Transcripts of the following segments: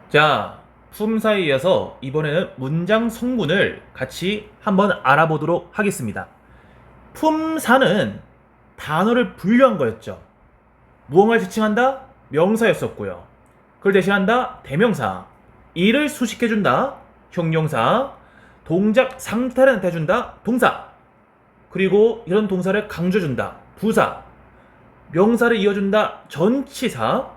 자, 품사에 이어서 이번에는 문장 성분을 같이 한번 알아보도록 하겠습니다. 품사는 단어를 분류한 거였죠. 무언가를 지칭한다? 명사였었고요. 그걸 대신한다? 대명사. 일을 수식해준다? 형용사. 동작 상태를 나타내준다? 동사. 그리고 이런 동사를 강조해준다? 부사. 명사를 이어준다? 전치사.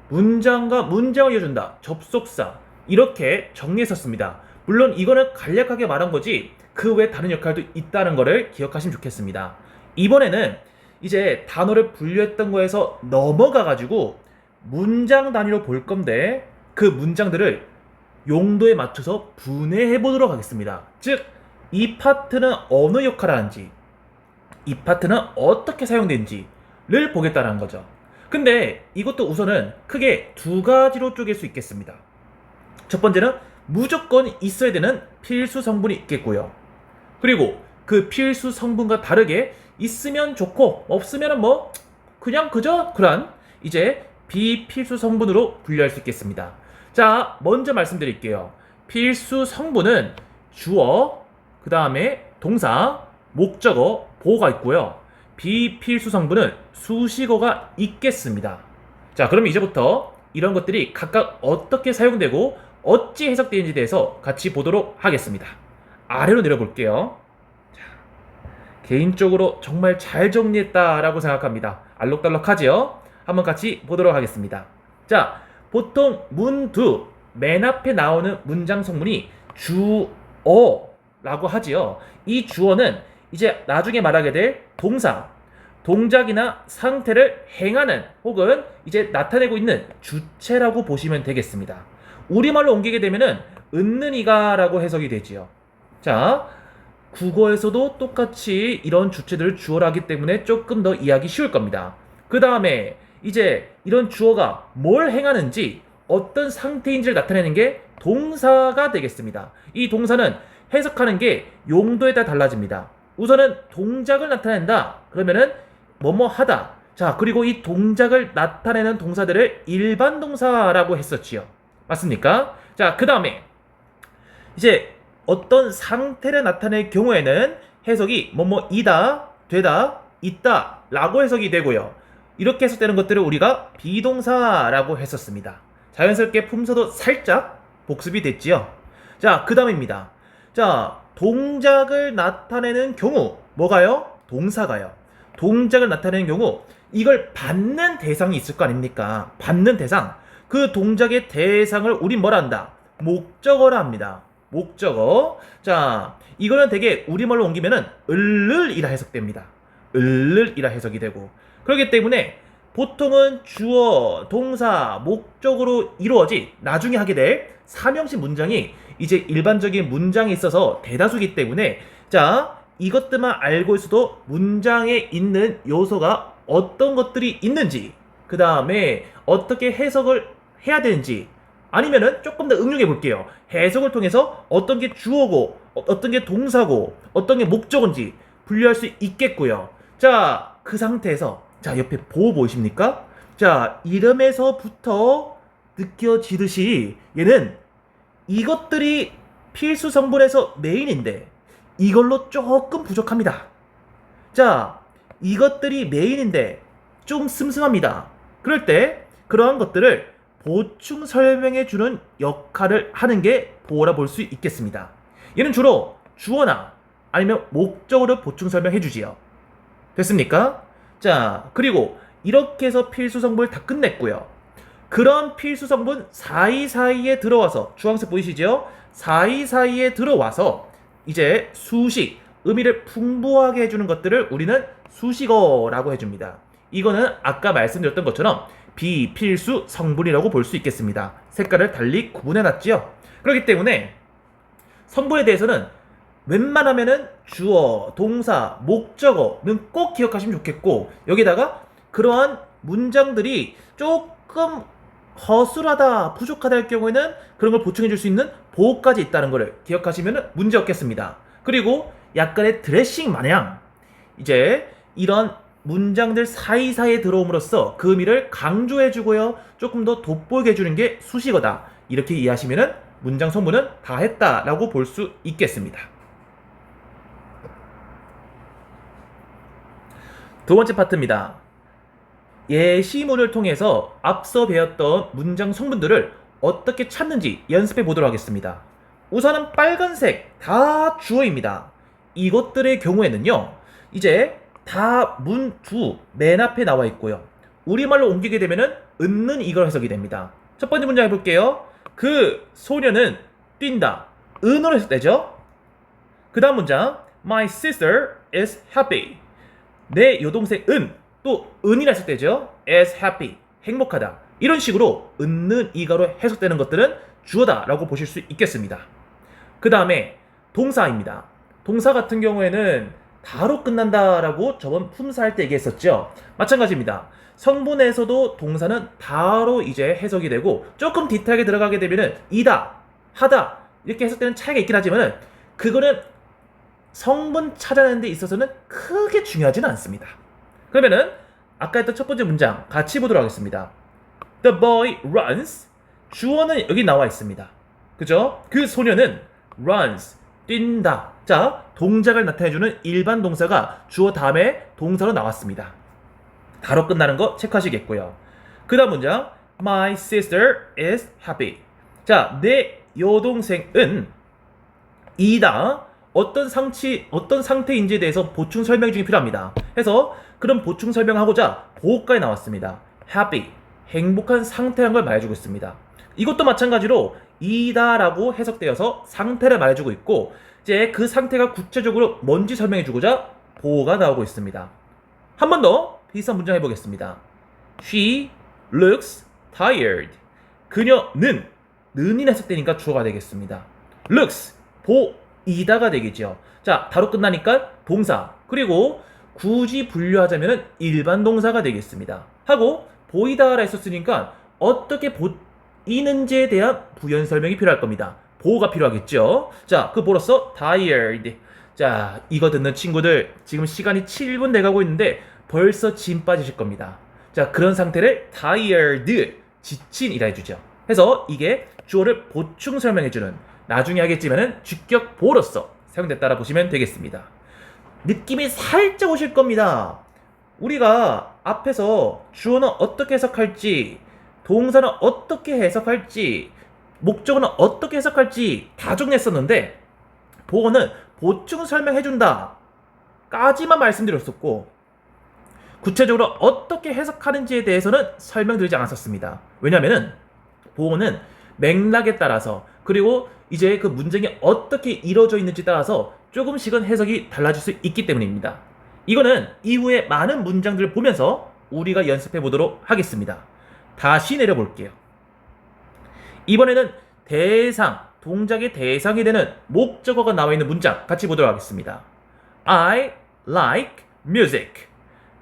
문장과 문장을 이어준다. 접속사. 이렇게 정리했었습니다. 물론 이거는 간략하게 말한 거지 그 외 다른 역할도 있다는 거를 기억하시면 좋겠습니다. 이번에는 이제 단어를 분류했던 거에서 넘어가가지고 문장 단위로 볼 건데 그 문장들을 용도에 맞춰서 분해해 보도록 하겠습니다. 즉, 이 파트는 어느 역할을 하는지, 이 파트는 어떻게 사용되는지를 보겠다는 거죠. 근데 이것도 우선은 크게 두 가지로 쪼갤 수 있겠습니다. 첫 번째는 무조건 있어야 되는 필수 성분이 있겠고요. 그리고 그 필수 성분과 다르게 있으면 좋고 없으면 뭐 그냥 그저 그런 이제 비필수 성분으로 분류할 수 있겠습니다. 자, 먼저 말씀드릴게요. 필수 성분은 주어, 그 다음에 동사, 목적어, 보어가 있고요. 비필수 성분은 수식어가 있겠습니다. 자, 그럼 이제부터 이런 것들이 각각 어떻게 사용되고 어찌 해석되는지에 대해서 같이 보도록 하겠습니다. 아래로 내려볼게요. 자, 개인적으로 정말 잘 정리했다라고 생각합니다. 알록달록하지요? 한번 같이 보도록 하겠습니다. 자, 보통 문두 맨 앞에 나오는 문장 성분이 주어라고 하지요. 이 주어는 이제 나중에 말하게 될 동사, 동작이나 상태를 행하는 혹은 이제 나타내고 있는 주체라고 보시면 되겠습니다. 우리말로 옮기게 되면은 은는이가라고 해석이 되지요. 자, 국어에서도 똑같이 이런 주체들을 주어라 하기 때문에 조금 더 이해하기 쉬울 겁니다. 그 다음에 이제 이런 주어가 뭘 행하는지 어떤 상태인지를 나타내는 게 동사가 되겠습니다. 이 동사는 해석하는 게 용도에 따라 달라집니다. 우선은 동작을 나타낸다. 그러면은 뭐뭐 하다. 자, 그리고 이 동작을 나타내는 동사들을 일반 동사라고 했었지요. 맞습니까? 자, 그 다음에 이제 어떤 상태를 나타낼 경우에는 해석이 뭐뭐이다, 되다, 있다 라고 해석이 되고요. 이렇게 해석되는 것들을 우리가 비동사라고 했었습니다. 자연스럽게 품사도 살짝 복습이 됐지요. 자, 그 다음입니다. 자, 동작을 나타내는 경우 뭐가요? 동사가요. 동작을 나타내는 경우 이걸 받는 대상이 있을 거 아닙니까? 받는 대상. 그 동작의 대상을 우린 뭐라 한다? 목적어라 합니다. 목적어. 자, 이거는 되게 우리말로 옮기면은 을을이라 해석됩니다. 을을이라 해석이 되고, 그렇기 때문에 보통은 주어, 동사, 목적으로 이루어진 나중에 하게 될 삼형식 문장이 이제 일반적인 문장에 있어서 대다수기 때문에, 자, 이것들만 알고 있어도 문장에 있는 요소가 어떤 것들이 있는지, 그 다음에 어떻게 해석을 해야 되는지, 아니면은 조금 더 응용해 볼게요. 해석을 통해서 어떤 게 주어고 어떤 게 동사고 어떤 게 목적인지 분류할 수 있겠고요. 자, 그 상태에서 자, 옆에 보호 보이십니까? 자, 이름에서부터 느껴지듯이 얘는 이것들이 필수 성분에서 메인인데 이걸로 조금 부족합니다. 자, 이것들이 메인인데 좀 슴슴합니다. 그럴 때 그러한 것들을 보충 설명해 주는 역할을 하는 게 보호라 볼 수 있겠습니다. 얘는 주로 주어나 아니면 목적어를 보충 설명해 주지요. 됐습니까? 자, 그리고 이렇게 해서 필수 성분을 다 끝냈고요. 그런 필수 성분 사이사이에 들어와서, 주황색 보이시죠? 사이사이에 들어와서 이제 수식, 의미를 풍부하게 해주는 것들을 우리는 수식어라고 해줍니다. 이거는 아까 말씀드렸던 것처럼 비필수 성분이라고 볼 수 있겠습니다. 색깔을 달리 구분해놨지요. 그렇기 때문에 성분에 대해서는 웬만하면은 주어, 동사, 목적어는 꼭 기억하시면 좋겠고, 여기다가 그러한 문장들이 조금 허술하다, 부족하다 할 경우에는 그런 걸 보충해 줄 수 있는 보호까지 있다는 것을 기억하시면 문제 없겠습니다. 그리고 약간의 드레싱 마냥 이제 이런 문장들 사이사이에 들어옴으로써 그 의미를 강조해주고요, 조금 더 돋보이게 해주는 게 수식어다. 이렇게 이해하시면은 문장 성분은 다 했다라고 볼 수 있겠습니다. 두 번째 파트입니다. 예시문을 통해서 앞서 배웠던 문장 성분들을 어떻게 찾는지 연습해 보도록 하겠습니다. 우선은 빨간색 다 주어입니다. 이것들의 경우에는요, 이제 다 문주 맨 앞에 나와 있고요. 우리말로 옮기게 되면은 은는 이걸 해석이 됩니다. 첫 번째 문장 해볼게요. 그 소녀는 뛴다. 은으로 해석되죠? 그 다음 문장 My sister is happy. 내 여동생은 또 은이라 해석되죠? is happy. 행복하다. 이런 식으로 은는 이가로 해석되는 것들은 주어다라고 보실 수 있겠습니다. 그 다음에 동사입니다. 동사 같은 경우에는 다로 끝난다라고 저번 품사할 때 얘기했었죠. 마찬가지입니다. 성분에서도 동사는 다로 이제 해석이 되고 조금 디테일하게 들어가게 되면은 이다, 하다 이렇게 해석되는 차이가 있긴 하지만은 그거는 성분 찾아내는 데 있어서는 크게 중요하지는 않습니다. 그러면은 아까 했던 첫 번째 문장 같이 보도록 하겠습니다. The boy runs. 주어는 여기 나와 있습니다. 그죠? 그 소녀는 runs. 뛴다. 자, 동작을 나타내주는 일반 동사가 주어 다음에 동사로 나왔습니다. 다로 끝나는 거 체크하시겠고요. 그 다음 문장 My sister is happy. 자, 내 여동생은 이다. 어떤 상태인지에 대해서 보충 설명 중이 필요합니다. 해서 그런 보충 설명하고자 보호까지 나왔습니다. happy. 행복한 상태라는 걸 말해주고 있습니다. 이것도 마찬가지로 이다라고 해석되어서 상태를 말해주고 있고 이제 그 상태가 구체적으로 뭔지 설명해주고자 보호가 나오고 있습니다. 한 번 더 비슷한 문장 해보겠습니다. She looks tired. 그녀는 는이 해석되니까 주어가 되겠습니다. looks 보이다가 되겠죠. 자, 다로 끝나니까 동사 그리고 굳이 분류하자면 일반 동사가 되겠습니다. 하고 보이다라 했었으니까 어떻게 보이는지에 대한 부연 설명이 필요할 겁니다. 보호가 필요하겠죠. 자, 그 보러서 tired. 자, 이거 듣는 친구들 지금 시간이 7분 돼가고 있는데 벌써 진 빠지실 겁니다. 자, 그런 상태를 tired, 지친이라 해주죠. 해서 이게 주어를 보충 설명해주는 나중에 하겠지만은 주격 보호로서 사용됐다라 보시면 되겠습니다. 느낌이 살짝 오실 겁니다. 우리가 앞에서 주어는 어떻게 해석할지, 동사는 어떻게 해석할지, 목적어는 어떻게 해석할지 다 정리했었는데 보어는 보충 설명해준다 까지만 말씀드렸었고 구체적으로 어떻게 해석하는지에 대해서는 설명드리지 않았었습니다. 왜냐하면 보어는 맥락에 따라서 그리고 이제 그 문장이 어떻게 이루어져 있는지 따라서 조금씩은 해석이 달라질 수 있기 때문입니다. 이거는 이후에 많은 문장들을 보면서 우리가 연습해 보도록 하겠습니다. 다시 내려볼게요. 이번에는 대상, 동작의 대상이 되는 목적어가 나와 있는 문장 같이 보도록 하겠습니다. I like music.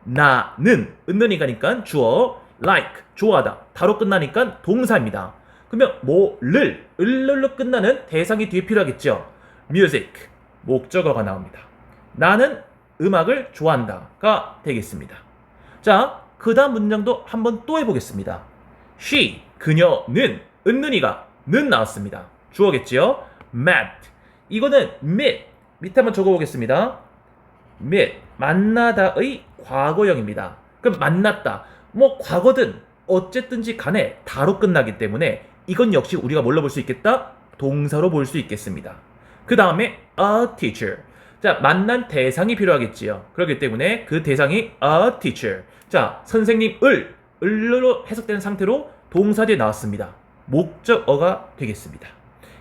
나는 은는이가니까 주어, like, 좋아하다. 다로 끝나니까 동사입니다. 그러면 뭐를, 을로 끝나는 대상이 뒤에 필요하겠죠. music, 목적어가 나옵니다. 나는 음악을 좋아한다가 되겠습니다. 자, 그 다음 문장도 한번 또 해보겠습니다. she, 그녀는, 은는이가, 는 나왔습니다. 주어겠지요. met, 이거는 meet, 밑에 한번 적어보겠습니다. meet, 만나다의 과거형입니다. 그럼 만났다, 뭐 과거든 어쨌든지 간에 다로 끝나기 때문에 이건 역시 우리가 뭘로 볼 수 있겠다? 동사로 볼 수 있겠습니다. 그 다음에 a teacher. 자, 만난 대상이 필요하겠지요. 그렇기 때문에 그 대상이 a teacher. 자, 선생님을, 을로 해석되는 상태로 동사 뒤에 나왔습니다. 목적어가 되겠습니다.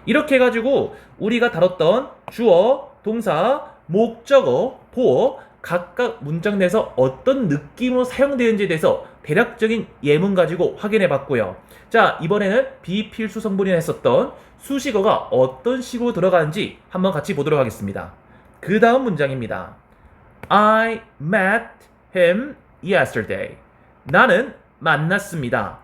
이렇게 해가지고 우리가 다뤘던 주어, 동사, 목적어, 보어 각각 문장 내에서 어떤 느낌으로 사용되는지에 대해서 대략적인 예문 가지고 확인해 봤고요. 자, 이번에는 비필수 성분이라 했었던 수식어가 어떤 식으로 들어가는지 한번 같이 보도록 하겠습니다. 그 다음 문장입니다. I met him yesterday. 나는 만났습니다.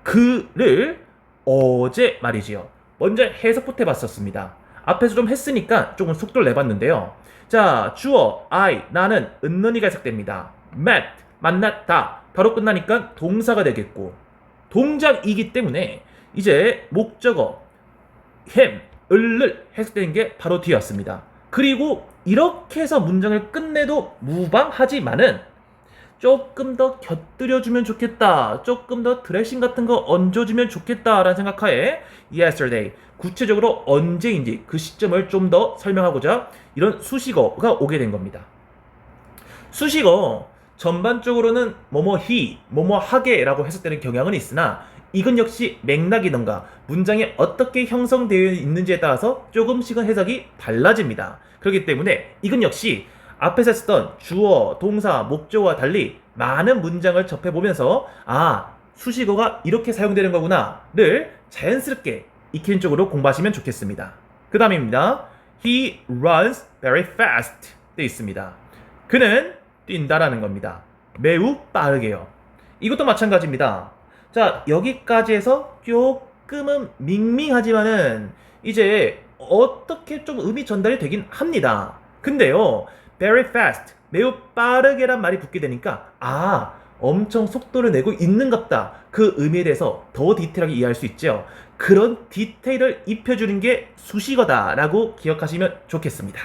그를 어제 말이지요. 먼저 해석부터 해봤었습니다. 앞에서 좀 했으니까 조금 속도를 내봤는데요. 자, 주어 I, 나는 은는이가 해석됩니다. met, 만났다. 바로 끝나니까 동사가 되겠고 동작이기 때문에 이제 목적어 him, 을을 해석되는 게 바로 뒤였습니다. 그리고 이렇게 해서 문장을 끝내도 무방하지만은 조금 더 곁들여주면 좋겠다, 조금 더 드레싱 같은 거 얹어주면 좋겠다라는 생각하에 yesterday, 구체적으로 언제인지 그 시점을 좀 더 설명하고자 이런 수식어가 오게 된 겁니다. 수식어 전반적으로는 뭐뭐히, 뭐뭐하게라고 해석되는 경향은 있으나 이건 역시 맥락이던가 문장이 어떻게 형성되어 있는지에 따라서 조금씩은 해석이 달라집니다. 그렇기 때문에 이건 역시 앞에서 했던 주어, 동사, 목적어와 달리 많은 문장을 접해보면서 수식어가 이렇게 사용되는 거구나를 자연스럽게 익히는 쪽으로 공부하시면 좋겠습니다. 그 다음입니다. He runs very fast 돼 있습니다. 그는 뛴다라는 겁니다. 매우 빠르게요. 이것도 마찬가지입니다. 자, 여기까지 해서 조금은 밍밍하지만은 이제 어떻게 좀 의미 전달이 되긴 합니다. 근데요, very fast, 매우 빠르게란 말이 붙게 되니까 엄청 속도를 내고 있는갑다. 그 의미에 대해서 더 디테일하게 이해할 수 있죠. 그런 디테일을 입혀주는 게 수식어다라고 기억하시면 좋겠습니다.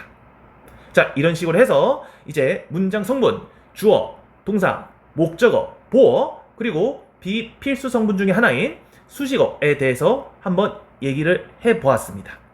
자, 이런 식으로 해서 이제 문장 성분, 주어, 동사, 목적어, 보어, 그리고 비필수 성분 중에 하나인 수식어에 대해서 한번 얘기를 해보았습니다.